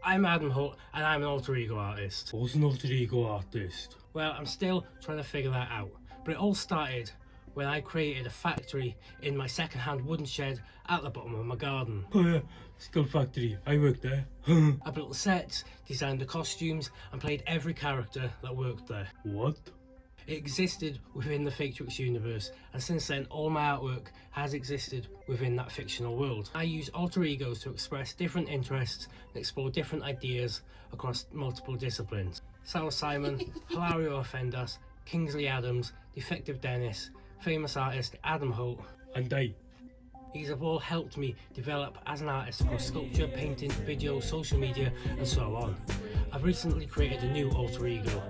I'm Adam Holt and I'm an alter ego artist. What's an alter ego artist? Well, I'm still trying to figure that out, but it all started when I created a factory in my second-hand wooden shed at the bottom of my garden. Oh yeah, Skull Factory, I worked there. I built the sets, designed the costumes and played every character that worked there. What? It existed within the Faketrix universe, and since then all my artwork has existed within that fictional world. I use alter egos to express different interests and explore different ideas across multiple disciplines. Sarah Simon, Hilario Offendas, Kingsley Adams, Defective Dennis, famous artist Adam Holt, And I. These have all helped me develop as an artist across sculpture, painting, video, social media and so on. I've recently created a new alter ego,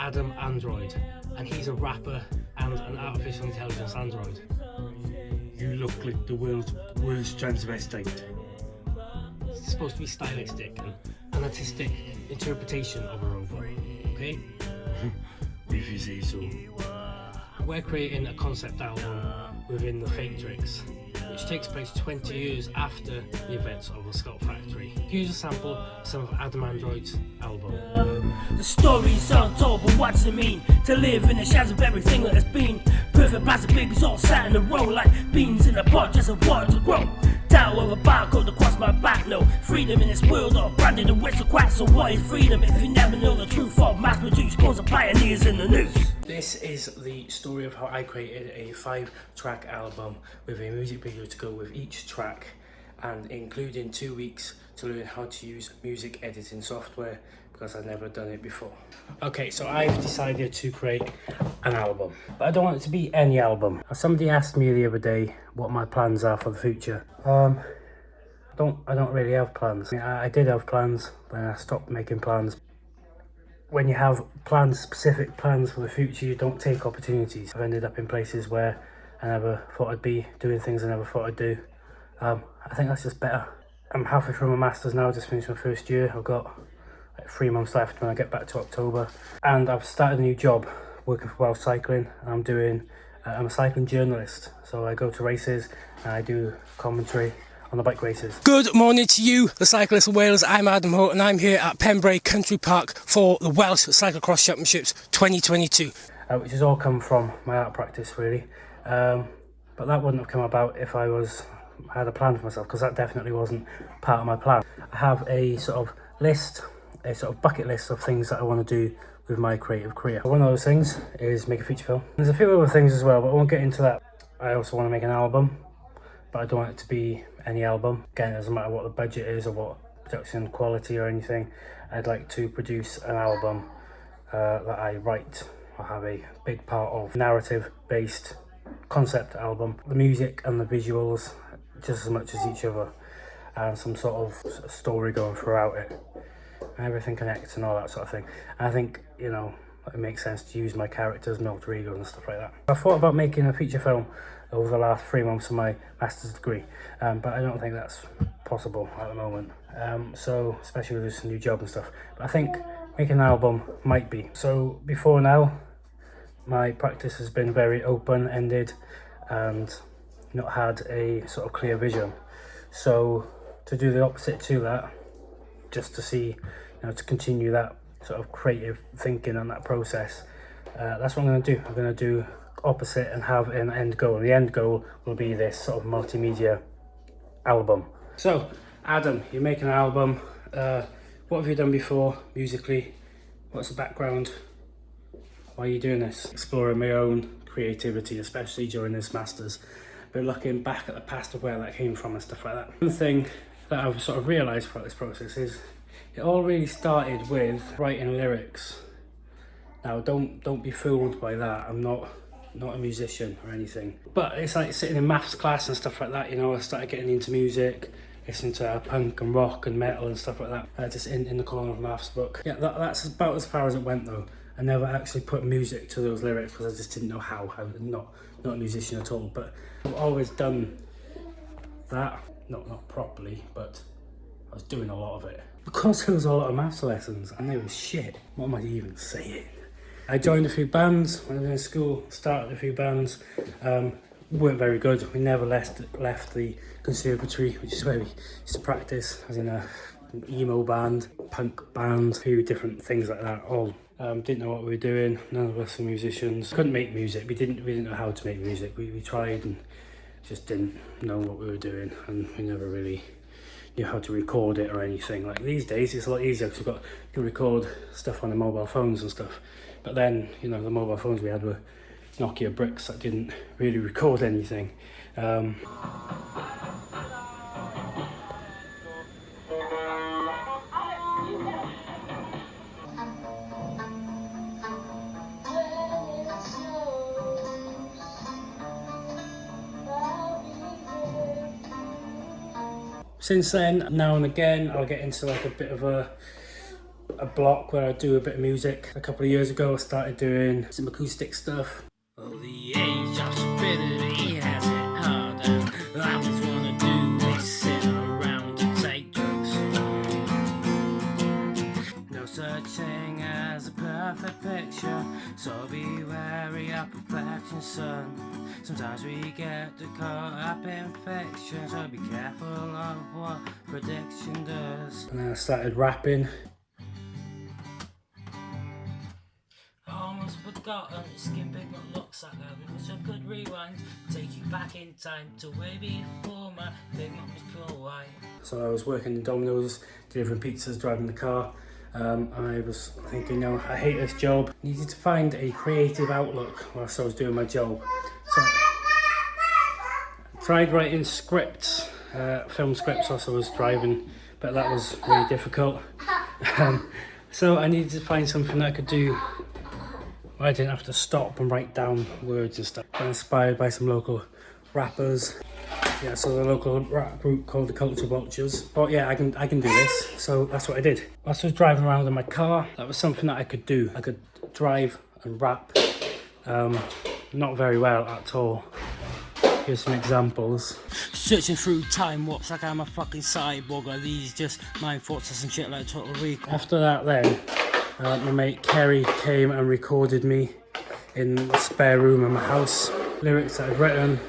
Adam Android, and he's a rapper and an artificial intelligence android. You look like the world's worst transvestite. It's supposed to be stylistic and an artistic interpretation of a robot, okay? If you say so. We're creating a concept album within the Faketrix, which takes place 20 years after the events of the Skull Factory. Here's a sample of some of Adam Android's album. The story's untold, but what does it mean to live in the shadows of everything that has been? Perfect plastic babies all sat in a row like beans in a pot, just a water to grow. Down with a barcode across my back, no freedom in this world of branded and aristocrats. So what is freedom if you never know the truth of mass-produced clones of pioneers in the news? This is the story of how I created a 5-track album with a music video to go with each track, and including 2 weeks to learn how to use music editing software because I've never done it before. Okay, so I've decided to create an album, but I don't want it to be any album. Somebody asked me the other day what my plans are for the future. I don't really have plans. I did have plans, but I stopped making plans. When you have plans, specific plans for the future, you don't take opportunities. I've ended up in places where I never thought I'd be, doing things I never thought I'd do. I think that's just better. I'm halfway through my masters now, just finished my first year. I've got like 3 months left when I get back to October, and I've started a new job working for Welsh Cycling. I'm a cycling journalist, so I go to races and I do commentary on the bike races. Good morning to you, the cyclists of Wales. I'm Adam Holt and I'm here at Pembrey Country Park for the Welsh Cyclocross Championships 2022. Which has all come from my art practice really, but that wouldn't have come about if I had a plan for myself, because that definitely wasn't part of my plan. I have a sort of list, a sort of bucket list of things that I want to do with my creative career. One of those things is make a feature film. There's a few other things as well, but I won't get into that. I also want to make an album, but I don't want it to be any album. Again, it doesn't matter what the budget is or what production quality or anything. I'd like to produce an album that I write or have a big part of, narrative-based concept album. The music and the visuals just as much as each other, and some sort of story going throughout it. And everything connects and all that sort of thing. And I think, you know, it makes sense to use my characters and alter egos and stuff like that. I thought about making a feature film over the last 3 months of my master's degree, but I don't think that's possible at the moment. So, especially with this new job and stuff. But I think making an album might be. So before now, my practice has been very open-ended and not had a sort of clear vision. So to do the opposite to that, just to see, you know, to continue that sort of creative thinking and that process, that's what I'm going to do. I'm going to do opposite and have an end goal. The end goal will be this sort of multimedia album. So Adam, you're making an album. What have you done before musically? What's the background? Why are you doing this? Exploring my own creativity, especially during this masters, but looking back at the past of where that came from and stuff like that. One thing that I've sort of realised throughout this process is it all really started with writing lyrics. Now don't be fooled by that. I'm not a musician or anything, but it's like sitting in maths class and stuff like that, you know. I started getting into music, listening to punk and rock and metal and stuff like that, just in the corner of a maths book. Yeah, that's about as far as it went though. I never actually put music to those lyrics because I just didn't know how. I'm not a musician at all, but I've always done that, not properly, but I was doing a lot of it. Because there was a lot of maths lessons and they were shit, what am I even saying? I joined a few bands when I was in school, started a few bands, weren't very good. We never left the conservatory, which is where we used to practice, as in an emo band, punk band, a few different things like that. All didn't know what we were doing. None of us were musicians. Couldn't make music. We didn't know how to make music. We tried and just didn't know what we were doing, and we never really knew how to record it or anything. Like these days, it's a lot easier because you can record stuff on the mobile phones and stuff. But then, you know, the mobile phones we had were Nokia bricks that didn't really record anything. Since then, now and again, I'll get into like a bit of a block where I do a bit of music. A couple of years ago, I started doing some acoustic stuff. Oh, the age of stupidity has it harder. I just wanna do is sit around and take drugs. No such thing as a perfect picture, so be wary of perfection, son. Sometimes we get caught up in fiction, so be careful of what prediction does. And then I started rapping. Almost forgotten, skipping what looks like I wish I could rewind, take you back in time to way before my big mum was pure white. So I was working in Domino's, delivering pizzas, driving the car. I was thinking, no, I hate this job. I needed to find a creative outlook whilst I was doing my job. So I tried writing scripts, film scripts whilst I was driving, but that was really difficult. So I needed to find something that I could do where I didn't have to stop and write down words and stuff. I'm inspired by some local rappers. Yeah, so the local rap group called the Culture Vultures. But yeah, I can do this. So that's what I did. Whilst I was driving around in my car, that was something that I could do. I could drive and rap. Not very well at all. Here's some examples. Searching through time warps like I'm a fucking cyborg. Are these just my thoughts or some shit like Total Recall? After that then, my mate Kerry came and recorded me in the spare room of my house. Lyrics that I'd written,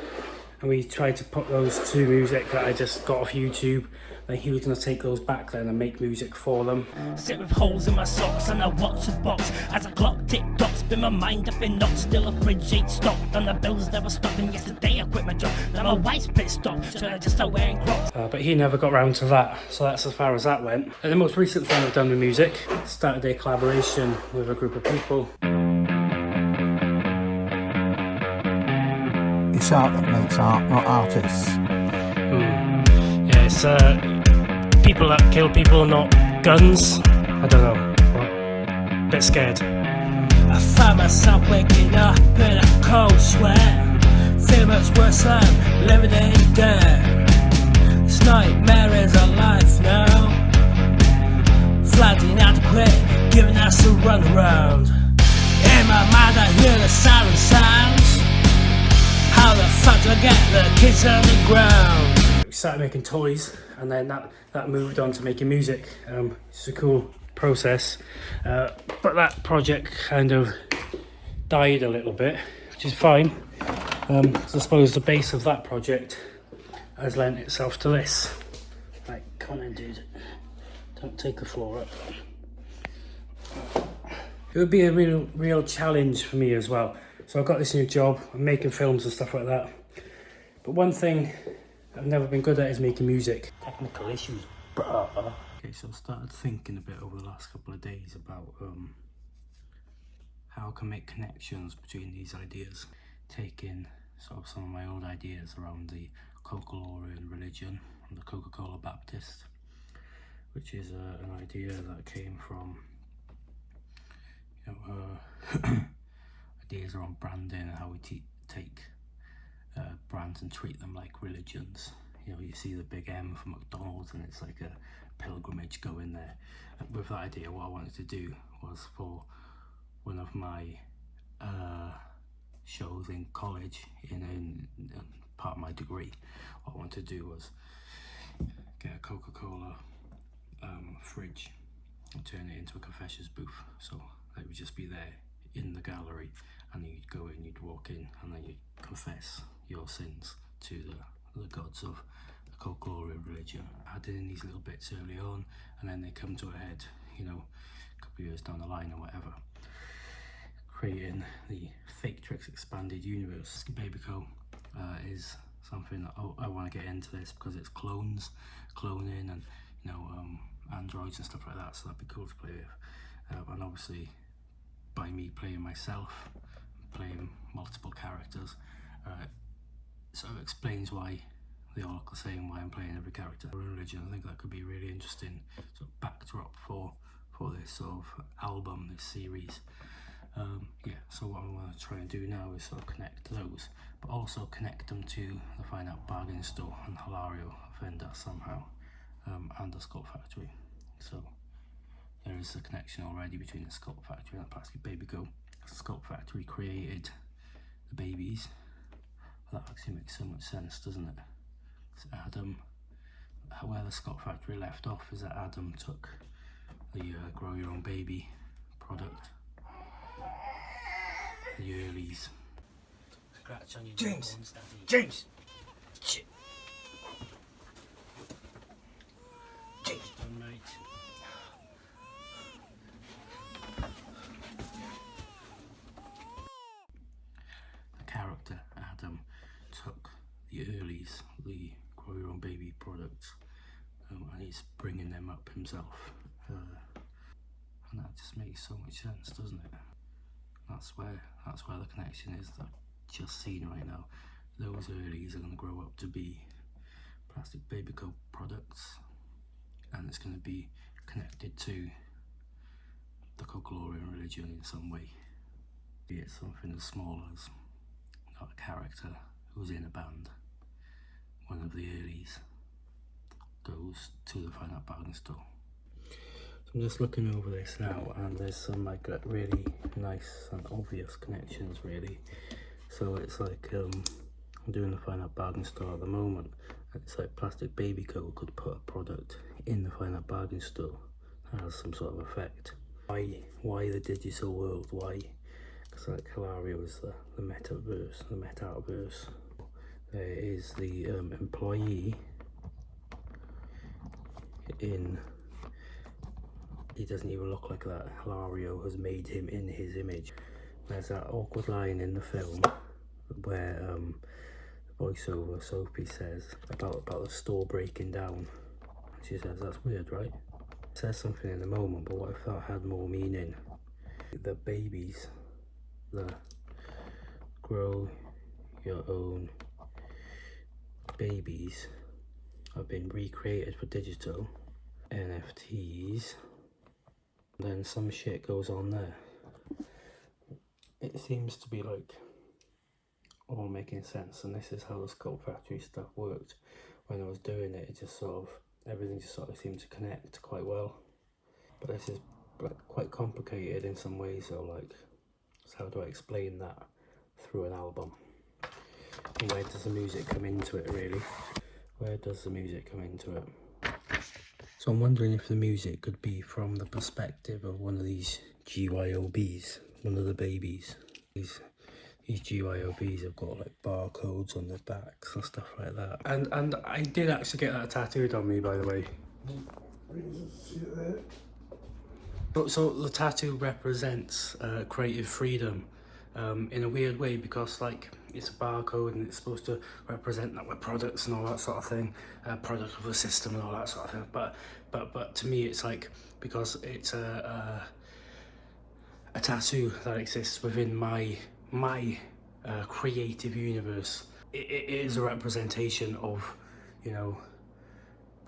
and we tried to put those to music that I just got off YouTube. Then he was going to take those back then and make music for them. Sit with holes in my socks and I watch the box as a clock tick-tock. Spin my mind up in knots, still a fridge ain't stocked. And the bills never stopping. Yesterday I quit my job, now my wife's pissed off, so I just start wearing Crocs. But he never got round to that, so that's as far as that went. And the most recent thing I've done with music, started a collaboration with a group of people. It's art that makes art, not artists. Yeah, it's people that kill people, not guns. I don't know, bit scared. I find myself waking up in a cold sweat. Feel much worse than living in debt. This nightmare is our life now. Flagged inadequate, giving us a run around. In my mind I hear the siren sounds. How the fuck do I get the kids on the ground? We started making toys, and then that moved on to making music. It's a cool process, but that project kind of died a little bit, which is fine. So I suppose the base of that project has lent itself to this. Right, come on in, dude. Don't take the floor up. It would be a real challenge for me as well. So I've got this new job, I'm making films and stuff like that. But one thing I've never been good at is making music. Technical issues, bruh. Okay, so I started thinking a bit over the last couple of days about how I can make connections between these ideas. Taking sort of some of my old ideas around the Coca-Cola religion and the Coca-Cola Baptist, which is an idea that came from, you know, ideas around branding and how we take brands and treat them like religions. You know, you see the big M for McDonald's and it's like a pilgrimage going there. And with that idea, what I wanted to do was for one of my shows in college, in part of my degree, what I wanted to do was get a Coca-Cola fridge and turn it into a confessions booth. So it would just be there in the gallery, and you'd go in, you'd walk in, and then you'd confess your sins to the gods of the folklore of religion, adding in these little bits early on, and then they come to a head, you know, a couple of years down the line or whatever. Creating the Fake Tricks expanded universe. Babyco is something that I want to get into this because it's cloning, and you know, androids and stuff like that. So that'd be cool to play with. And obviously, by me playing myself, playing multiple characters, sort of explains why they all look the same, why I'm playing every character. Religion, I think that could be a really interesting sort of backdrop for this sort of album, this series. Yeah, so what I want to try and do now is sort of connect those, but also connect them to the Fine Art Bargain Store and Hilario Vendor somehow, and the Sculpt Factory. So there is a connection already between the Sculpt Factory and the Plastic Baby Go. The Sculpt Factory created the babies. That actually makes so much sense, doesn't it? It's Adam. Where the Sculpt Factory left off is that Adam took the Grow Your Own Baby product, the earlies. Scratch on your James! bones, Daddy. James! Shit! James! Done right. The character Adam took the earlies, the Grow Your Own Baby products, and he's bringing them up himself. And that just makes so much sense, doesn't it? That's where the connection is that I've just seen right now. Those earlies are going to grow up to be Plastic Baby Co products, and it's going to be connected to the Folklorian religion in some way. Be it something as small as not a character who's in a band. One of the earlies goes to the Fine Art Bargain Store. I'm just looking over this now, and there's some like really nice and obvious connections really. So it's like I'm doing the Fine Art Bargain Store at the moment. It's like Plastic Baby Co could put a product in the Fine Art Bargain Store. That has some sort of effect. Why the digital world? Why? Because like Hilario is the metaverse, the metaverse. There is the employee in. He doesn't even look like that. Hilario has made him in his image. There's that awkward line in the film where the voiceover Sophie says about the store breaking down. She says, "That's weird, right?" It says something in the moment, but what if that had more meaning? The babies, the Grow Your Own Babies have been recreated for digital NFTs. Then some shit goes on there. It seems to be like all making sense, and this is how the Sculpt Factory stuff worked. When I was doing it, it just sort of, everything just sort of seemed to connect quite well. But this is like quite complicated in some ways, so like, so how do I explain that through an album? And where does the music come into it really? Where does the music come into it? So I'm wondering if the music could be from the perspective of one of these GYOBs, one of the babies. These GYOBs have got like barcodes on their backs and stuff like that. And I did actually get that tattooed on me, by the way. So the tattoo represents creative freedom in a weird way, because like it's a barcode and it's supposed to represent that we're products and all that sort of thing, product of the system and all that sort of thing. But to me, it's like, because it's a tattoo that exists within my creative universe. It is a representation of, you know,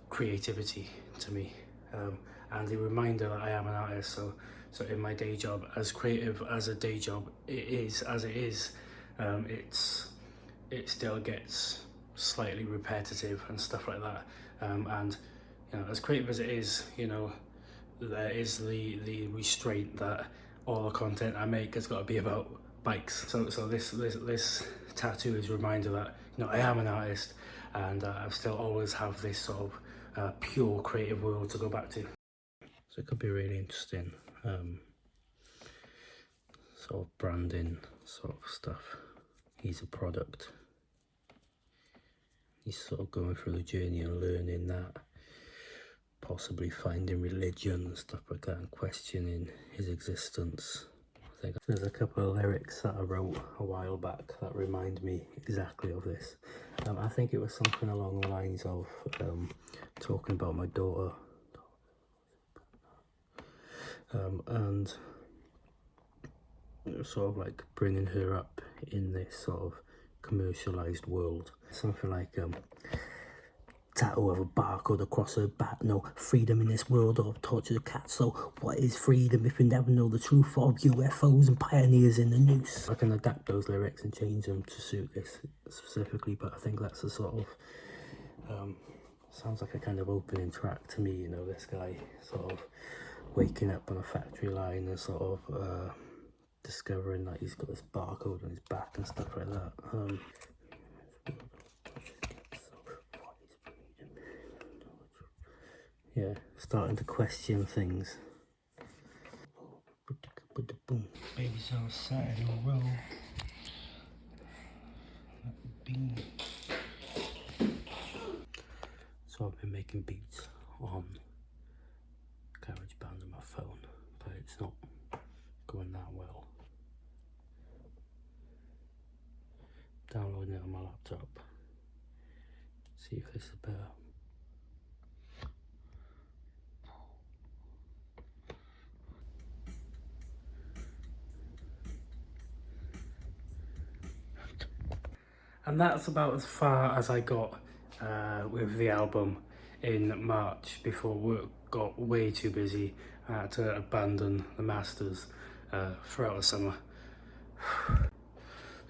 creativity to me, and a reminder that I am an artist. So in my day job, as creative as a day job it is as it is, it still gets slightly repetitive and stuff like that, and you know, as creative as it is, you know, there is the restraint that all the content I make has got to be about bikes. So this tattoo is a reminder that, you know, I am an artist, and I still always have this sort of pure creative world to go back to. So it could be really interesting, sort of branding sort of stuff. He's a product. he's sort of going through the journey and learning that, possibly finding religion and stuff like that and questioning his existence. I think there's a couple of lyrics that I wrote a while back that remind me exactly of this. I think it was something along the lines of talking about my daughter, and sort of like bringing her up in this sort of commercialized world. Something like tattoo of a barcode across her back, no freedom in this world of tortured cats. So what is freedom if we never know the truth of UFOs and pioneers in the noose? I can adapt those lyrics and change them to suit this specifically, but I think that's a sort of sounds like a kind of opening track to me, you know, this guy sort of waking up on a factory line and sort of discovering that he's got this barcode on his back and stuff like that. Yeah, starting to question things. Baby cells sat in a row. So I've been making beats on GarageBand on my phone, but it's not going that well. Downloading it on my laptop. See if this is better. And that's about as far as I got with the album in March, before work got way too busy. I had to abandon the masters throughout the summer.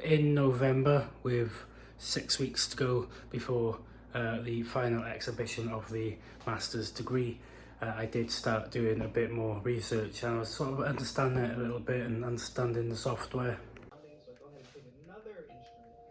In November, with 6 weeks to go before the final exhibition of the master's degree, I did start doing a bit more research, and I was sort of understanding it a little bit and understanding the software. So go ahead and pick another instrument,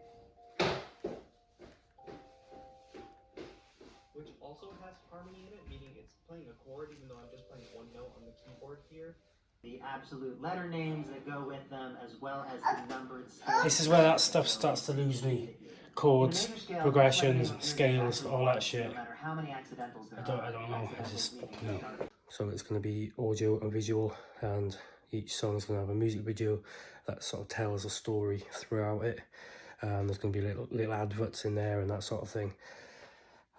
which also has harmony in it, meaning it's playing a chord even though I'm just playing one note on the keyboard here. The absolute letter names that go with them, as well as the numbered scales. This is where that stuff starts to lose me. Chords, progressions, scales, all that shit. No matter how many accidentals there I don't know. It's just, you know. So it's going to be audio and visual, and each song is going to have a music video that sort of tells a story throughout it. There's going to be little adverts in there and that sort of thing,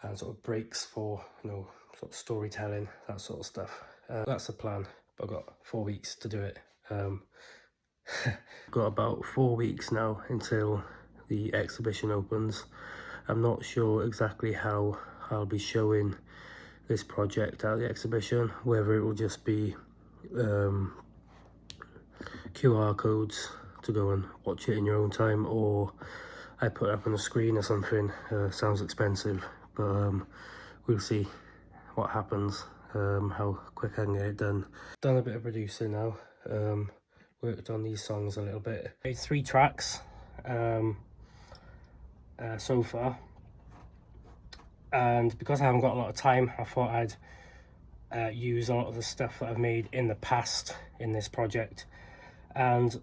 and sort of breaks for, you know, sort of storytelling, that sort of stuff. That's the plan. But I've got 4 weeks to do it. Got about 4 weeks now until the exhibition opens. I'm not sure exactly how I'll be showing this project at the exhibition, whether it will just be QR codes to go and watch it in your own time, or I put it up on the screen or something. Sounds expensive, but we'll see what happens, how quick I can get it done. Done a bit of producing now, worked on these songs a little bit. Made 3 tracks so far, and because I haven't got a lot of time, I thought I'd use a lot of the stuff that I've made in the past in this project, and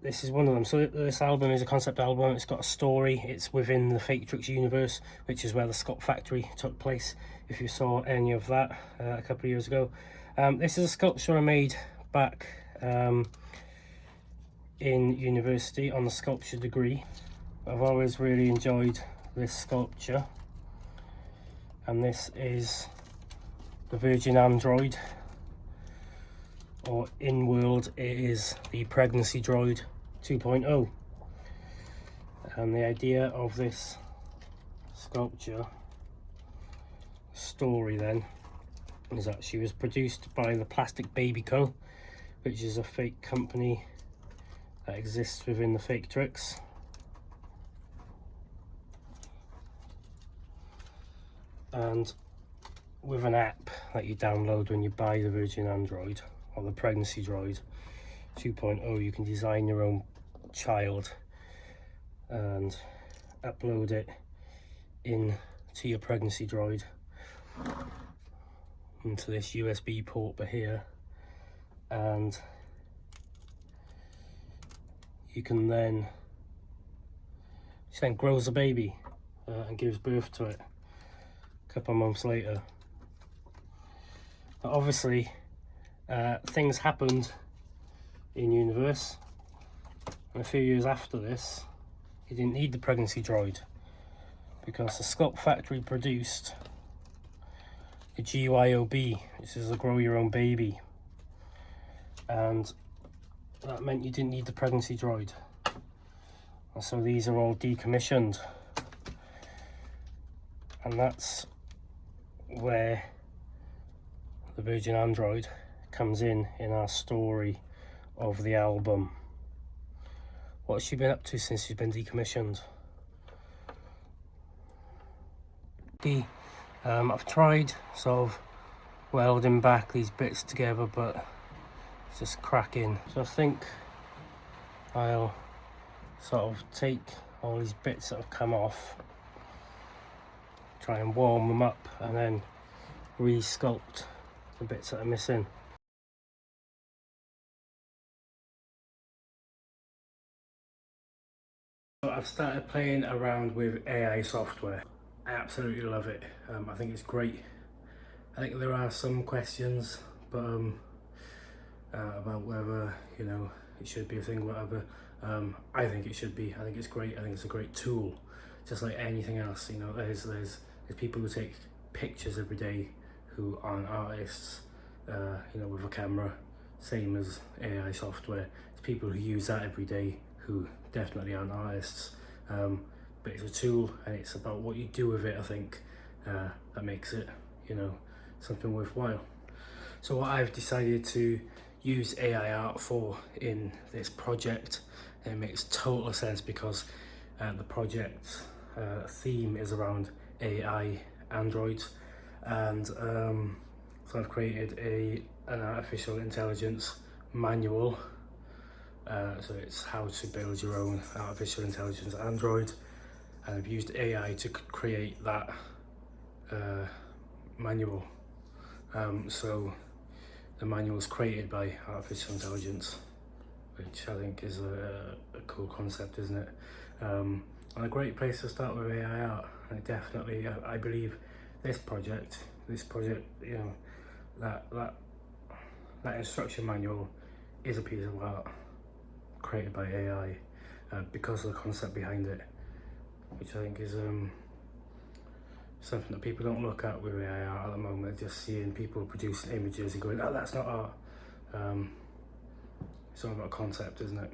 this is one of them. So this album is a concept album. It's got a story. It's within the Fake Tricks universe, which is where the Scott Factory took place, if you saw any of that a couple of years ago. This is a sculpture I made back in university on the sculpture degree. I've always really enjoyed this sculpture, and this is the Virgin Android, or in world it is the Pregnancy Droid 2.0. And the idea of this sculpture story then is that she was produced by the Plastic Baby Co., which is a fake company that exists within the Fake Tricks. And with an app that you download when you buy the Virgin Android, or the Pregnancy Droid 2.0, you can design your own child and upload it into your Pregnancy Droid into this USB port here, and she then grows a baby and gives birth to it a couple of months later. But obviously, things happened in universe, and a few years after this, he didn't need the pregnancy droid because the Sculpt factory produced the GYOB, which is a grow your own baby, and that meant you didn't need the pregnancy droid. And so these are all decommissioned, and that's where the Virgin Android comes in our story of the album. What's she been up to since she's been decommissioned? I've tried sort of welding back these bits together, but it's just cracking. So I think I'll sort of take all these bits that have come off, try and warm them up, and then re-sculpt the bits that are missing. So I've started playing around with AI software. I absolutely love it. I think it's great. I think there are some questions, but about whether, you know, it should be a thing, whatever. I think it should be. I think it's great. I think it's a great tool, just like anything else. You know, there's people who take pictures every day who aren't artists, you know, with a camera, same as AI software. It's people who use that every day who definitely aren't artists. But it's a tool, and it's about what you do with it, I think, that makes it, you know, something worthwhile. So what I've decided to use AI art for in this project, it makes total sense because the project's theme is around AI androids, and so I've created an artificial intelligence manual. So it's how to build your own artificial intelligence android, and I've used AI to create that manual. So the manual is created by artificial intelligence, which I think is a cool concept, isn't it? And a great place to start with AI art. And definitely, I believe this project, you know, that instruction manual is a piece of art created by AI because of the concept behind it, which I think is something that people don't look at with AI art at the moment. Just seeing people producing images and going, oh, that's not art. It's all about concept, isn't it?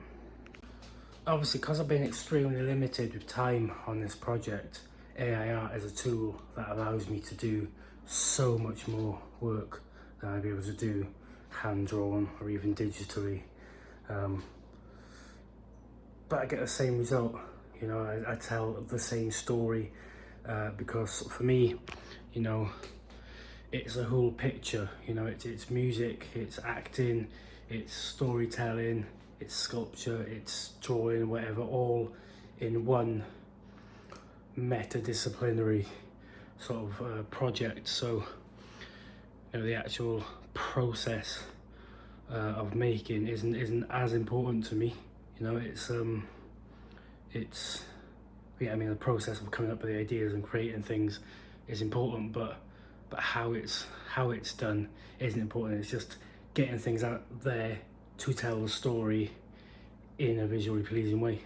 Obviously, because I've been extremely limited with time on this project, AI art is a tool that allows me to do so much more work than I'd be able to do hand-drawn or even digitally. But I get the same result, you know, I tell the same story, because for me, you know, it's a whole picture, you know, it's music, it's acting, it's storytelling, it's sculpture, it's drawing, whatever, all in one meta-disciplinary sort of project. So, you know, the actual process of making isn't as important to me. You know, it's yeah, I mean, the process of coming up with the ideas and creating things is important, but how it's done isn't important. It's just getting things out there to tell the story in a visually pleasing way.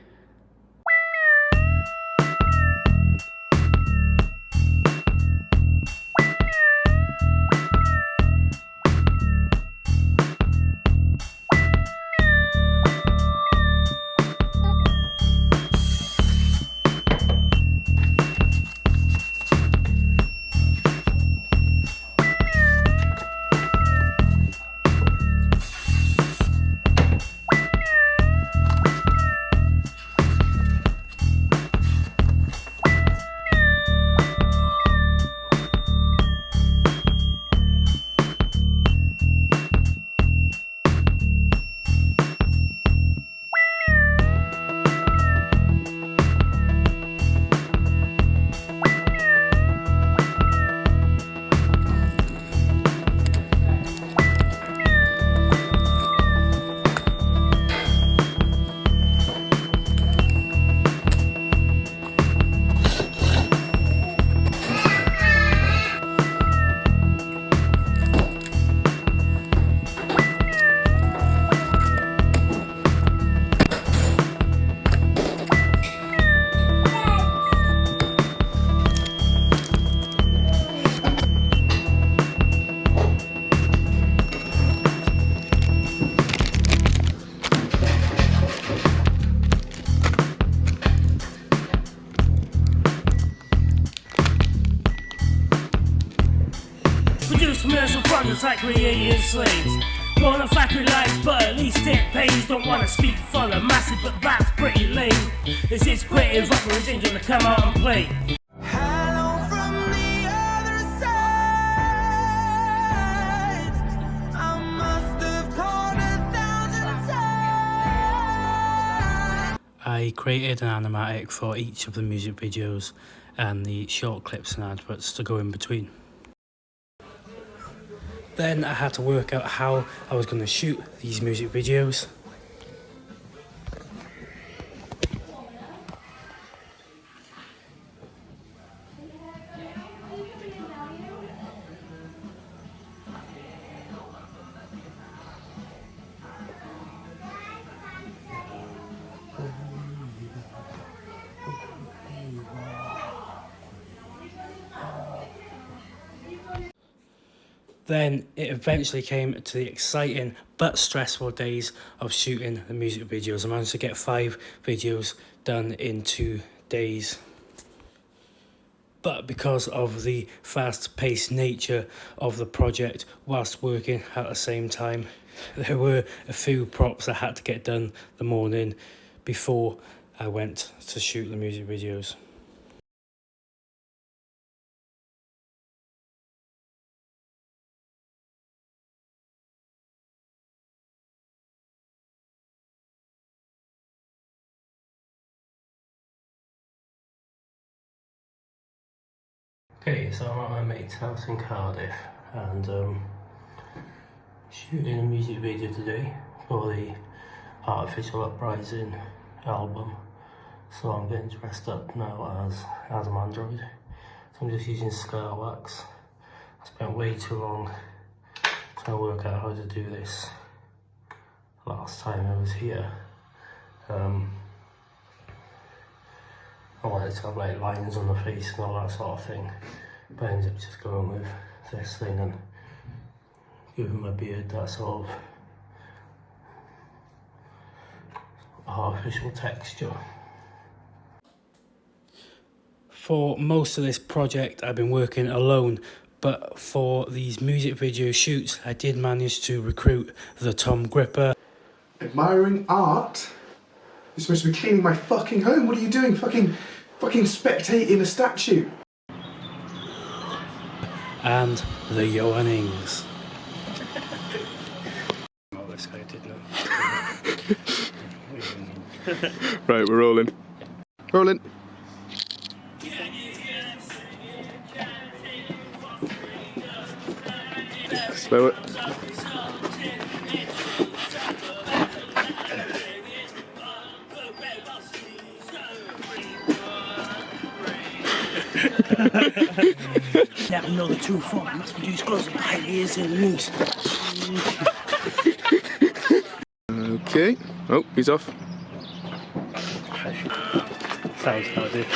creating slaves. Born on factory lines, but at least it pays. Don't wanna speak for the masses, but that's pretty lame. This is creative rock with angel to come out and play. Hello from the other side. I must have called 1,000 times. I created an animatic for each of the music videos and the short clips and adverts to go in between. Then I had to work out how I was going to shoot these music videos. Then it eventually came to the exciting but stressful days of shooting the music videos. I managed to get 5 videos done in 2 days. But because of the fast-paced nature of the project whilst working at the same time, there were a few props I had to get done the morning before I went to shoot the music videos. Okay, so I'm at my mate's house in Cardiff and shooting a music video today for the Artificial Uprising album. So I'm getting dressed up now as Adam Android. So I'm just using scar wax. I spent way too long trying to work out how to do this last time I was here. I wanted to have like lines on the face and all that sort of thing, but I ended up just going with this thing and giving my beard that sort of artificial texture. For most of this project I've been working alone, but for these music video shoots I did manage to recruit the Tom Gripper. Admiring art? You're supposed to be cleaning my fucking home. What are you doing? Fucking spectating a statue. And the Johannings. Oh, this guy did know. Right, we're rolling. Rolling. Slow it. Now we know the true form must be disclosed behind the ears and the knees. Okay. Oh, he's off. Sounds about it.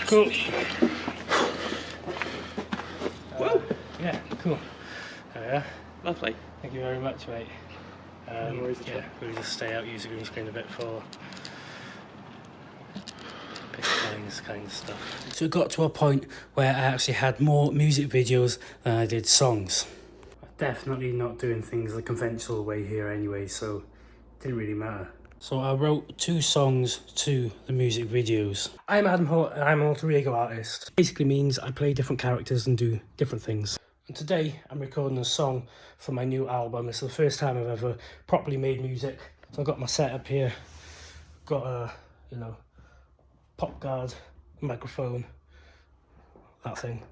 Cool. Yeah, cool. Lovely. Thank you very much, mate. Yeah, we'll just stay out, use the green screen a bit for lines kind of stuff. So it got to a point where I actually had more music videos than I did songs. Definitely not doing things the conventional way here anyway, so it didn't really matter. So I wrote 2 songs to the music videos. I'm Adam Holt and I'm an alter ego artist. Basically means I play different characters and do different things. And today I'm recording a song for my new album. It's the first time I've ever properly made music. So I've got my setup here, got a, pop guard, microphone, that thing.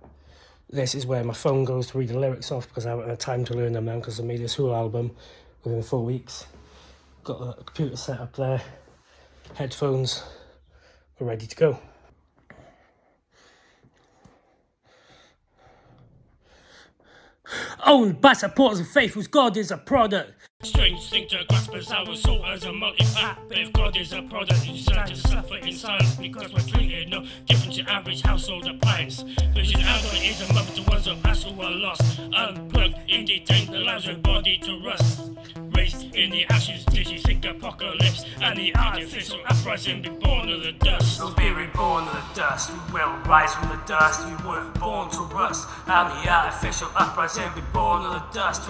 This is where my phone goes to read the lyrics off because I haven't had time to learn them now because I made this whole album within 4 weeks. Got the computer set up there, headphones, we're ready to go. Owned by supporters of faith whose God is a product. Strange thing to grasp as our soul as a multi-pack. But if God is a product, you decide to suffer in silence because we're treated no different to average household appliance. Vision Android is a mother to ones of us who are lost, unplugged, in detained, the lives of body to rust. Race In the ashes did you think apocalypse and the artificial uprising be born of the dust? We'll be reborn of the dust, we will rise from the dust, we weren't born to rust, and the artificial uprising be born of the dust.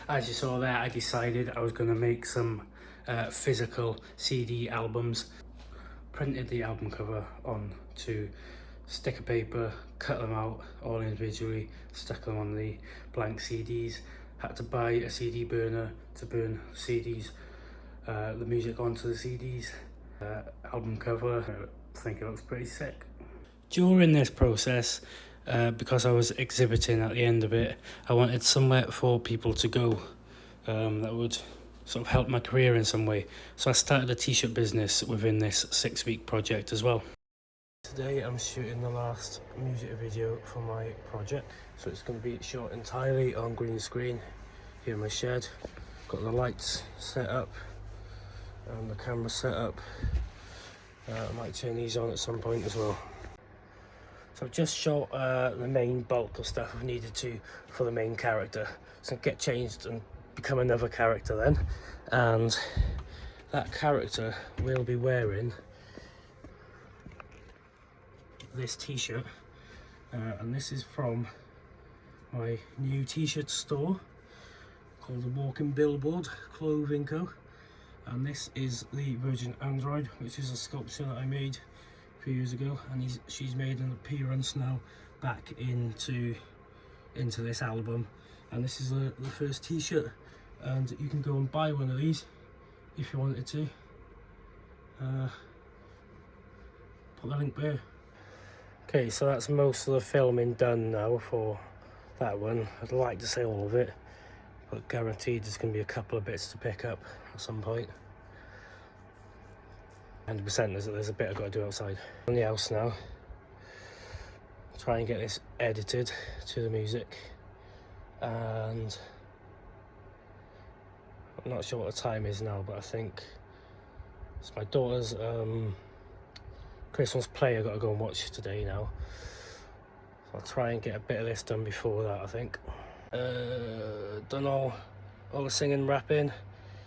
As you saw there, I decided I was going to make some physical CD albums. Printed the album cover onto sticker paper, cut them out all individually, stuck them on the blank CDs. Had to buy a CD burner to burn CDs, the music onto the CDs. Album cover, I think it looks pretty sick. During this process, because I was exhibiting at the end of it, I wanted somewhere for people to go that would sort of help my career in some way. So I started a t-shirt business within this 6-week project as well. Today I'm shooting the last music video for my project, so it's going to be shot entirely on green screen here in my shed. Got the lights set up and the camera set up. I might turn these on at some point as well. So I've just shot the main bulk of stuff I've needed to for the main character. So get changed and become another character then, and that character will be wearing this t-shirt, and this is from my new t-shirt store called the Walking Billboard Clothing Co. And this is the Virgin Android, which is a sculpture that I made a few years ago, and she's made an appearance now back into this album. And this is the first t-shirt, and you can go and buy one of these if you wanted to. Put the link there. Okay, so that's most of the filming done now for that one. I'd like to say all of it, but guaranteed there's going to be a couple of bits to pick up at some point. 100% there's a bit I've got to do outside. On the house now, try and get this edited to the music, and I'm not sure what the time is now, but I think it's my daughter's Christmas play I've got to go and watch today now. So I'll try and get a bit of this done before that, I think. Done all the singing, rapping,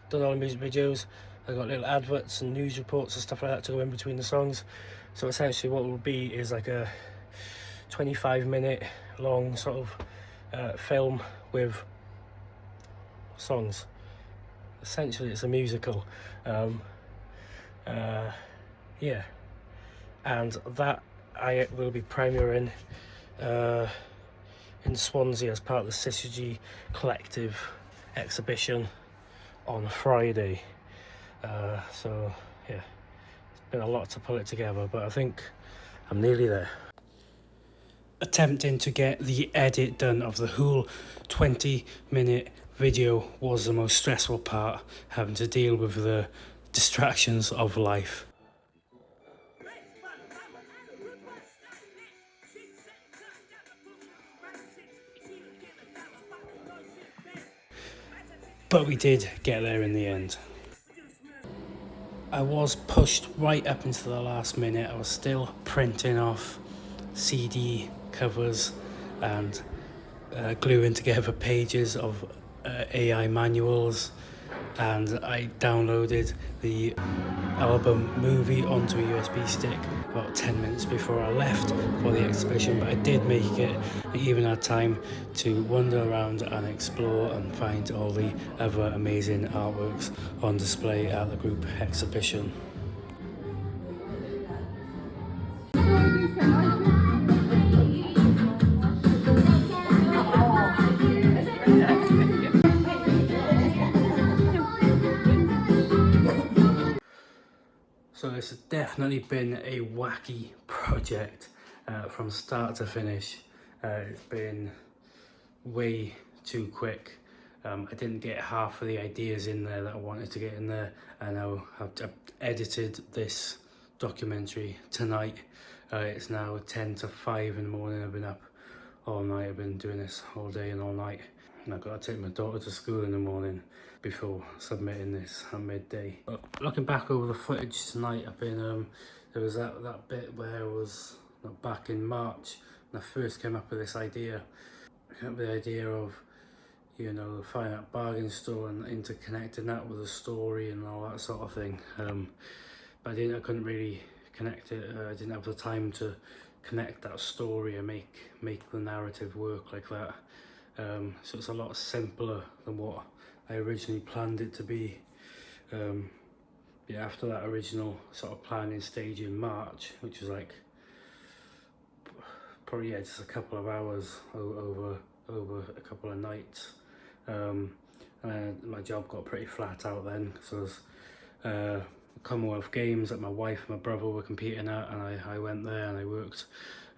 done all the music videos. I've got little adverts and news reports and stuff like that to go in between the songs. So essentially what it will be is like a 25-minute long sort of film with songs. Essentially it's a musical. Yeah. And that I will be premiering in Swansea as part of the Syzygy Collective exhibition on Friday. So yeah, it's been a lot to pull it together, but I think I'm nearly there. Attempting to get the edit done of the whole 20-minute video was the most stressful part, having to deal with the distractions of life. But we did get there in the end. I was pushed right up into the last minute. I was still printing off CD covers and gluing together pages of AI manuals, and I downloaded the album movie onto a USB stick about 10 minutes before I left for the exhibition, but I did make it. I even had time to wander around and explore and find all the other amazing artworks on display at the group exhibition. So this has definitely been a wacky project from start to finish. It's been way too quick. I didn't get half of the ideas in there that I wanted to get in there, and now I've edited this documentary tonight. It's now 10 to 5 in the morning. I've been up all night. I've been doing this all day and all night, and I've got to take my daughter to school in the morning before submitting this at midday. But looking back over the footage tonight, I've been there was that bit where I was back in March when I first came up with this idea. I came up with the idea of you know, finding that bargain store and interconnecting that with a story and all that sort of thing. But I couldn't really connect it. I didn't have the time to connect that story and make the narrative work like that. So it's a lot simpler than what I originally planned it to be. Yeah, after that original sort of planning stage in March, which was like probably just a couple of hours over a couple of nights, and my job got pretty flat out then, because I was Commonwealth Games that my wife and my brother were competing at, and I went there and I worked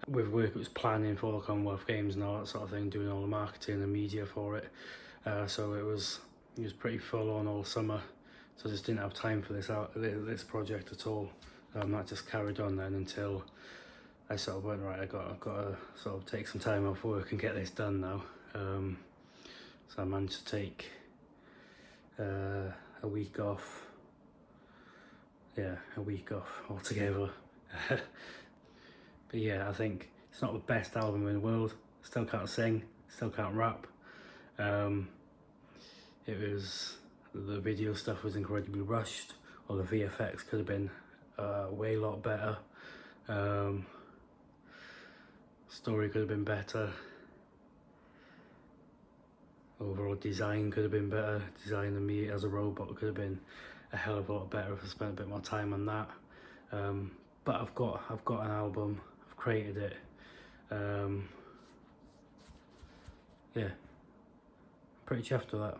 with work. It was planning for the Commonwealth Games and all that sort of thing, doing all the marketing and media for it. So it was pretty full on all summer. So I just didn't have time for this project at all. That just carried on then until I sort of went, right, I got to sort of take some time off work and get this done now. So I managed to take a week off. Yeah, a week off altogether. But yeah, I think it's not the best album in the world. Still can't sing, still can't rap. The video stuff was incredibly rushed, or the VFX could have been way a lot better. Story could have been better. Overall design could have been better. Design of me as a robot could have been a hell of a lot better if I spent a bit more time on that. But I've got an album. I've created it. Yeah, I'm pretty chuffed with that.